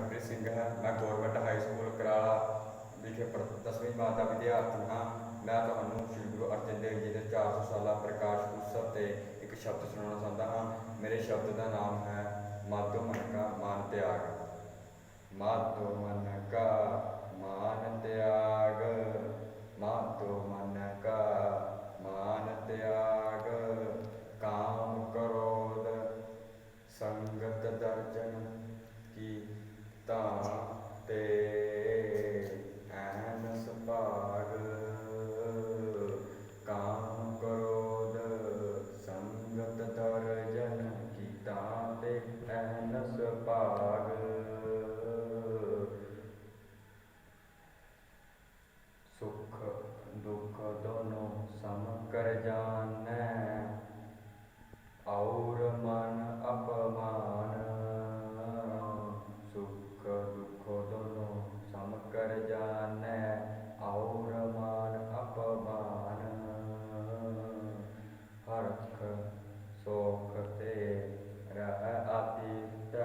ਮਨਪ੍ਰੀਤ ਸਿੰਘ ਹੈ। ਮੈਂ government high school ਕਰਾਲਾ ਵਿਖੇ 10ਵੀਂ ਜਮਾਤ ਦਾ ਵਿਦਿਆਰਥੀ ਹਾਂ। ਮੈਂ ਤੁਹਾਨੂੰ ਸ਼੍ਰੀ ਗੁਰੂ ਅਰਜਨ ਦੇਵ ਜੀ ਦੇ 400 ਸਾਲਾ ਪ੍ਰਕਾਸ਼ ਉਤਸਵ 'ਤੇ ਇੱਕ ਸ਼ਬਦ ਸੁਣਾਉਣਾ ਚਾਹੁੰਦਾ ਹਾਂ। ਮੇਰੇ ਸ਼ਬਦ ਦਾ ਨਾਮ ਹੈ ਮਾਧੋ ਮਨ ਕਾ ਮਾਨ ਤਿਆਗ। ਮਾਧੋ ਮਨ ਕਾ ਮਾਨ ਤਿਆਗ, ਮਾਧੋ ਮਨ ਕਾ ਮਾਨ ਤਿਆਗ। ਕਾਮ ਕ੍ਰੋਧ ਸੰਗਤ ਦਰਜਨ ਕੀ ਤਾਂ ਤੇ ਐਨਸ ਭਾਗ। ਕਾਮ ਕ੍ਰੋਧ ਸੰਗਤ ਦਰਜਨ ਕੀ ਤਾਂ ਤੇ ਐਨਸ ਭਾਗ। सुख दुख दोनों सम कर जानै, और मन अपमान। सुख दुख दोनों सम कर जानै, और मन अपमान। हरख सोख ते रह अतीत,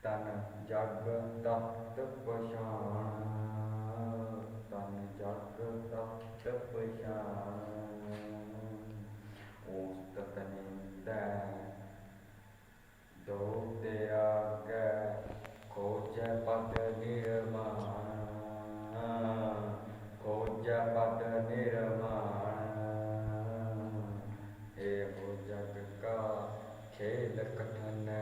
तन जग तत पछाण। तन जग तत पछाण। ऊस ततनिंदै दो त्यागै, खोजै पद निर्माण। खोजै पद निर्माण। एहो जग का खेल कठिन